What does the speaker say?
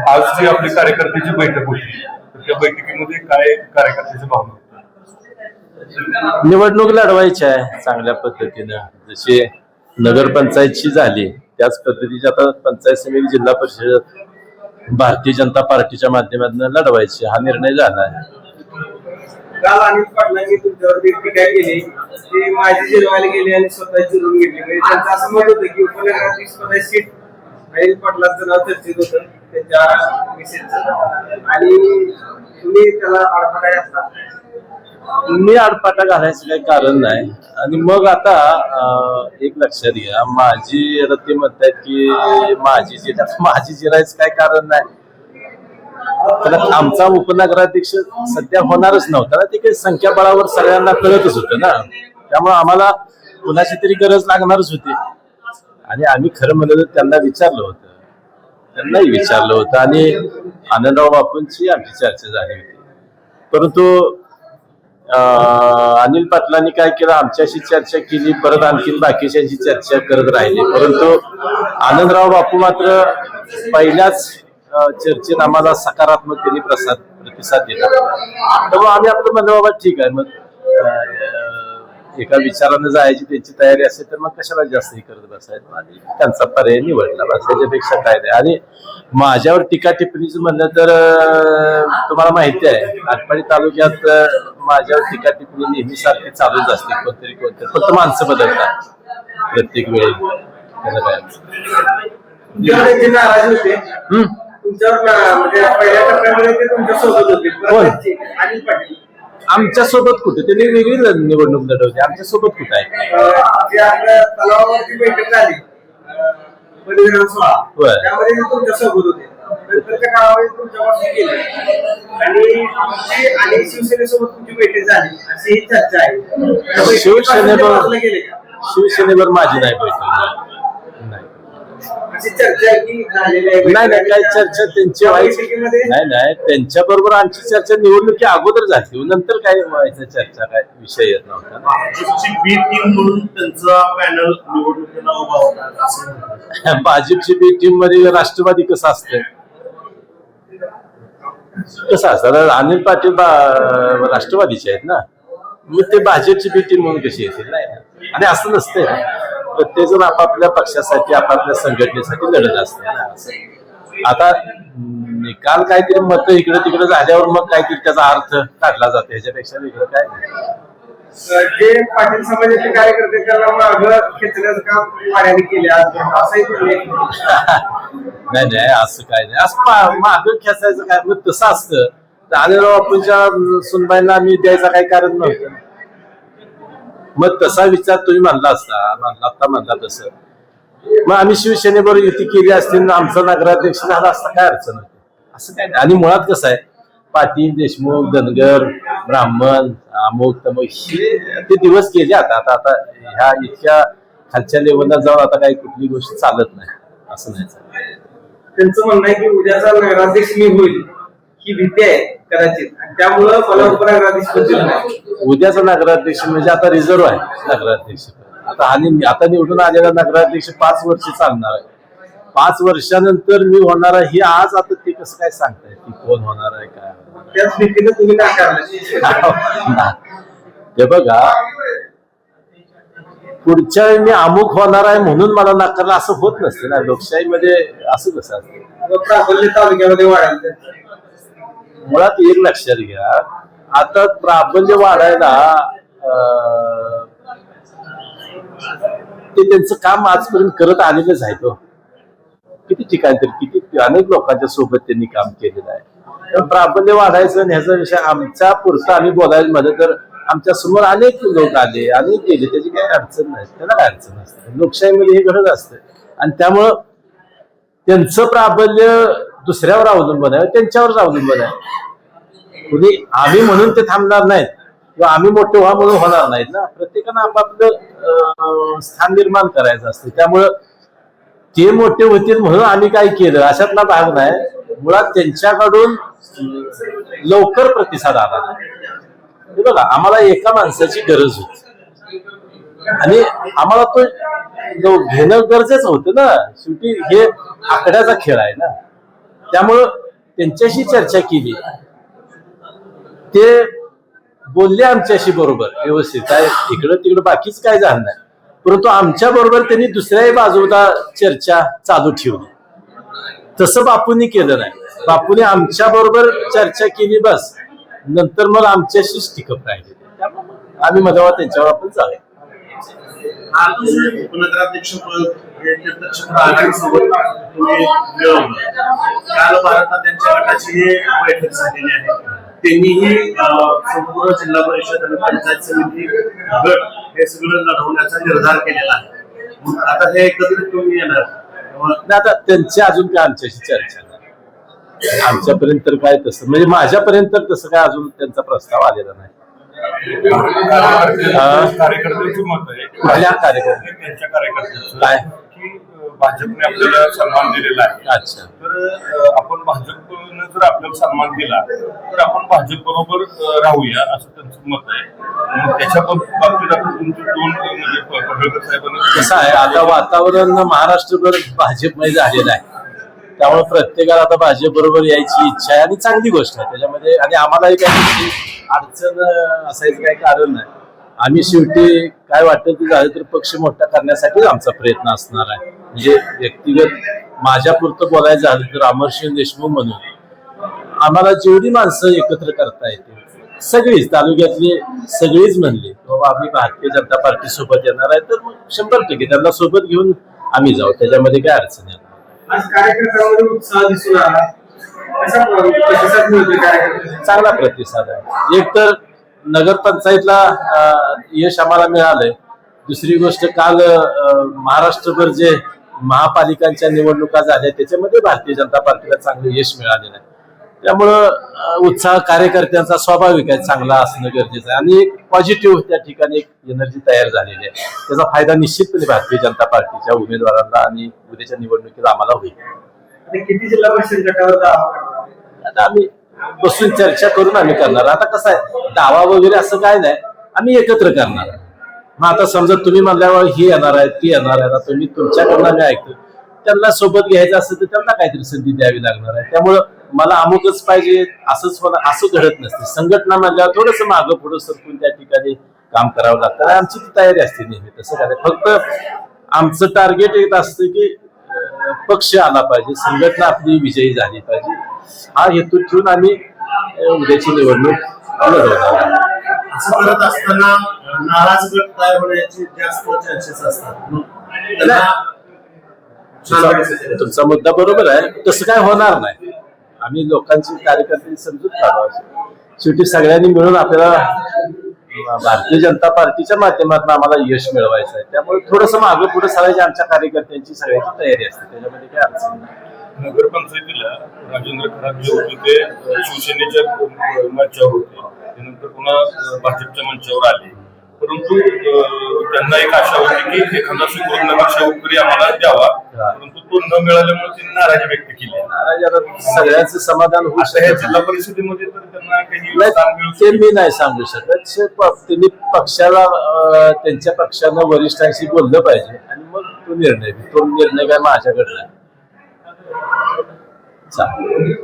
आज जी आपली कार्यकर्त्याची बैठक होती तर त्या बैठकीमध्ये काय कार्यकर्त्याची भावना होती? निवडणूक लढवायची आहे चांगल्या पद्धतीनं, जशी नगरपंचायतची झाली त्याच पद्धतीची आता पंचायत समिती, जिल्हा परिषद भारतीय जनता पार्टीच्या माध्यमातून लढवायची हा निर्णय झाला आहे. काल अनिल पाटलांनी तुमच्यावरती टीका केली की माझी जिरवायला गेली आणि स्वतः जिरून गेली. म्हणजे त्यांचं असं मत होतं की उपनगराध्यक्षपदाची सीट अनिल पाटलांचं नाव चर्चेत होतं त्यांच्या मिसेसचं, आणि तुम्ही त्याला आडपाटा घातला. मी आडपाटा घालायचं काही कारण नाही. आणि मग आता एक लक्षात घ्या, माझी आता ते म्हणतात की माझी जिरायचं काय कारण नाही. तर आमचा उपनगराध्यक्ष सध्या होणारच नव्हता ना, ते काही संख्याबळावर सगळ्यांना कळतच होतं ना, त्यामुळे आम्हाला कुणाची तरी गरज लागणारच होती. आणि आम्ही खरं म्हणलं तर त्यांनाही विचारलं होतं आणि आनंदराव बापूंची आमची चर्चा झाली होती. परंतु अनिल पाटलांनी काय केलं, आमच्याशी चर्चा केली, परत आणखीन बाकीच्यांशी चर्चा करत राहिले. परंतु आनंदराव बापू मात्र पहिल्याच चर्चेत आम्हाला सकारात्मक त्यांनी प्रतिसाद दिला. त्यामुळे आम्ही आपलं म्हणलं बाबा ठीक आहे, मग एका विचारानं जायची त्यांची तयारी असेल तर मग कशाला जास्त हे करत बसायचं, आणि त्यांचा पर्याय निवडला बस, याच्यापेक्षा काय नाही. आणि माझ्यावर टीका टिप्पणीचं म्हणलं तर तुम्हाला माहिती आहे आटपाडी तालुक्यात माझ्यावर टीका टिप्पणी नेहमी सारखी चालूच असते, कोणतरी फक्त माणसं बदलतात प्रत्येक वेळी. त्याला काय आमच्या सोबत कुठे त्यांनी वेगळी निवडणूक लढवली, आमच्या सोबत कुठे आहे. शिवसेनेवर माझी नाही बैठक, नाही काही चर्चा त्यांची व्हायची नाही. त्यांच्या बरोबर आमची चर्चा निवडणुकी अगोदर झाली, नंतर काय व्हायचं चर्चा, काय विषय येत नव्हता. भाजपची बी टीम मध्ये राष्ट्रवादी कसं असतं अनिल पाटील राष्ट्रवादीचे आहेत ना, मग ते भाजपची बी टीम म्हणून कशी येतील नाही. आणि असं नसतंय, प्रत्येक जण आपापल्या पक्षासाठी आपापल्या संघटनेसाठी लढत असते. आता निकाल काहीतरी मत इकडे तिकडे झाल्यावर मग काहीतरी त्याचा अर्थ काढला जातो, ह्याच्यापेक्षा वेगळं काय नाही. जे पाटील समाजाचे कार्यकर्ते त्याला मागं खेचण्याचं काम वाड्याने केले नाही असं काय नाही. असं मागं खेचायचं काय, मग तसं असतं तर अनिलराव बापूंच्या सुनबाईंना आम्ही द्यायचं काही कारण नव्हतं. मग तसा विचार तुम्ही म्हणला तसं मग आम्ही शिवसेनेबरोबर युती केली असती, आमचा नगराध्यक्ष झाला असता, काय अडचण होती, असं काय नाही. आणि मुळात कसं आहे, पाटील, देशमुख, धनगर, ब्राह्मण, अमुक तमुक ते दिवस गेले. आता ह्या इतक्या खालच्या लेवलला जाऊन आता काही कुठली गोष्ट चालत नाही, असं नाही चालत. त्यांचं म्हणणं आहे की उद्याचा नगराध्यक्ष मी होईल ही भीती आहे कदाचित, त्यामुळं मला उपनगराध्यक्ष नाही. उद्याचा नगराध्यक्ष म्हणजे आता रिझर्व्ह आहे नगराध्यक्ष. आता निवडून आलेला नगराध्यक्ष 5 वर्ष चालणार आहे. 5 वर्षानंतर मी होणार आहे हे आज आता ते कसं काय सांगताय की कोण होणार आहे काय होणार. त्याच भीतीने तुम्ही नाकारलं. हे बघा, पुढच्या वेळी मी अमुक होणार आहे म्हणून मला नाकारलं असं होत नसते ना. लोकशाहीमध्ये असं कसं असतं. तालुक्यामध्ये वाढायचं मुळात एक लक्षात घ्या, आता प्राबल्य वाढायला ते त्यांचं काम आजपर्यंत करत आलेलंच आहे. तो किती ठिकाणी तर किती अनेक लोकांच्या सोबत त्यांनी काम केलेलं आहे. प्राबल्य वाढायचं आणि ह्याचा विषय आमच्या पुरता आम्ही बोलायला म्हणलं तर आमच्या समोर अनेक लोक आले, अनेक गेले, त्याची काही अडचण नाही, त्याला काय अडचण असते. लोकशाहीमध्ये हे घडत असतं आणि त्यामुळं त्यांचं प्राबल्य दुसऱ्यावर अवलंबून आहे, त्यांच्यावरच अवलंबून आहे. कुणी आम्ही म्हणून ते थांबणार नाहीत किंवा आम्ही मोठे व्हा म्हणून होणार नाहीत ना. प्रत्येकानं आपापलं स्थान निर्माण करायचं असतं. त्यामुळं ते मोठे होतील म्हणून आम्ही काय केलं अशातला भाग नाही. मुळात त्यांच्याकडून लवकर प्रतिसाद आला. बघा, आम्हाला एका माणसाची गरज होती, आणि आम्हाला तो घेणं गरजेचं होतं ना. शेवटी हे आकड्याचा खेळ आहे ना. त्यामुळं त्यांच्याशी चर्चा केली, ते बोलले आमच्याशी बरोबर व्यवस्थित, काय इकडं तिकडं बाकीच काय झालं नाही. परंतु आमच्या बरोबर त्यांनी दुसऱ्याही बाजूला चर्चा चालू ठेवली. तसं बापूंनी केलं नाही. बापूने आमच्या बरोबर चर्चा केली बस, नंतर मग आमच्याशीच टिकप राहिले. आम्ही मधावा त्यांच्यावर आपण चालेल. उपनगराध्यक्ष आघाडीसोबत तुम्ही मिळवलं. काल भारतात त्यांच्या गटाची बैठक झालेली आहे. त्यांनीही संपूर्ण जिल्हा परिषद आणि पंचायत समिती गट हे सगळं लढवण्याचा निर्धार केलेला आहे. आता हे एकत्रित तुम्ही येणार. आता त्यांची अजून काय आमच्याशी चर्चा नाही. आमच्यापर्यंत तर काय तसं म्हणजे माझ्यापर्यंत तर तसं काय अजून त्यांचा प्रस्ताव आलेला नाही. कार्यकर्त्यांचं मत आहे, कुठल्या कार्यकर्ते त्यांच्या कार्यकर्त्यांचं काय की भाजपने आपल्याला सन्मान दिलेला आहे. अच्छा. तर आपण भाजपनं जर आपल्याला सन्मान दिला तर आपण भाजप बरोबर राहूया असं त्यांचं मत आहे. मग त्याच्या बाबतीत आपण तुमचे दोन म्हणजे पडळकर साहेबांनी कसं आहे, आता वातावरण महाराष्ट्रभर भाजपमय झालेलं आहे. त्यामुळे प्रत्येकाला आता भाजप बरोबर यायची इच्छा आहे आणि चांगली गोष्ट आहे त्याच्यामध्ये. आणि आम्हालाही काही अडचण असायचं काही कारण नाही. आम्ही शेवटी काय वाटतं ते झालं तर पक्ष मोठा करण्यासाठीच आमचा प्रयत्न असणार आहे. म्हणजे व्यक्तिगत माझ्या पुरतं बोलायचं झालं तर अमरसिंह देशमुख म्हणून आम्हाला जेवढी माणसं एकत्र करता येते सगळीच तालुक्यातली सगळीच म्हणली बाबा आम्ही भारतीय जनता पार्टी सोबत येणार आहे तर मग 100% त्यांना सोबत घेऊन आम्ही जाऊ. त्याच्यामध्ये काय अडचण येणार. आज कार्यकर्त्यांमध्ये उत्साह दिसून आला. कसा प्रतिसाद मिळतोय कार्यकर्त्यांना? चांगला प्रतिसाद आहे. एक तर नगरपंचायतला यश आम्हाला मिळालंय. दुसरी गोष्ट काल महाराष्ट्रभर जे महापालिकांच्या निवडणुका झाल्या त्याच्यामध्ये भारतीय जनता पार्टीला चांगलं यश मिळालेलं आहे. त्यामुळं उत्साह कार्यकर्त्यांचा स्वाभाविक आहे, चांगला असणं गरजेचं आहे. आणि एक पॉझिटिव्ह त्या ठिकाणी एक एनर्जी तयार झालेली आहे. त्याचा फायदा निश्चितपणे भारतीय जनता पार्टीच्या उमेदवारांना आणि उद्याच्या निवडणुकीला आम्हाला होईल. आता किती जिल्हा परिषद गटावर दावा करणार? आता आम्ही बसून चर्चा करून आम्ही करणार. आता कसं आहे, दावा वगैरे असं काय नाही, आम्ही एकत्र करणार. मग आता समजा तुम्ही म्हणल्यावर ही येणार आहे ती येणार आहे, आता तुम्ही तुमच्याकडनं मी ऐकतो त्यांना सोबत घ्यायचं असेल तर त्यांना काहीतरी संधी द्यावी लागणार आहे. त्यामुळं मला अमुकच पाहिजे असंच होणार असं घडत नसते. संघटना म्हणल्यावर थोडस मागं पुढं सरकून त्या ठिकाणी काम करावं लागतं. आमची ती तयारी असते नेहमी तसं काय. फक्त आमचं टार्गेट एक असतं की पक्ष आला पाहिजे, संघटना आपली विजयी झाली पाहिजे, हा हेतू ठेवून आम्ही उद्याची निवडणूक लढवणार. असं करत असताना नाराज गट तयार होण्याचे जास्त चान्सेस असतात. तुमचा मुद्दा बरोबर आहे, तसं काय होणार नाही. आम्ही लोकांची कार्यकर्त्यांची समजूत काढू. शेवटी सगळ्यांनी मिळून आपल्याला भारतीय जनता पार्टीच्या माध्यमातून आम्हाला यश मिळवायचं आहे. त्यामुळे थोडस मागं पुढे सगळ्याची आमच्या कार्यकर्त्यांची सगळ्याची तयारी असते. त्याच्यामध्ये काय अडचण नाही. नगरपंचायतीला राजेंद्र खरात जे होते ते शिवसेनेच्या मंचावर होते, त्यानंतर पुन्हा भाजपच्या मंचावर आले. परंतु त्यांना एक आशा होती की एखादा सुकृत नगरसेवक तरी आम्हाला द्यावा, परंतु तो न मिळाल्यामुळे त्यांनी नाराजी व्यक्त केली. सगळ्यांचं समाधान होऊ आता ह्या शकत जिल्हा परिषदेमध्ये तर त्यांना काही नाही. स्थान मिळू ते मी नाही सांगू शकत. त्यांनी पक्षाला त्यांच्या पक्षानं वरिष्ठांशी बोललं पाहिजे आणि मग तो निर्णय काय माझ्याकडे नाही. चालेल.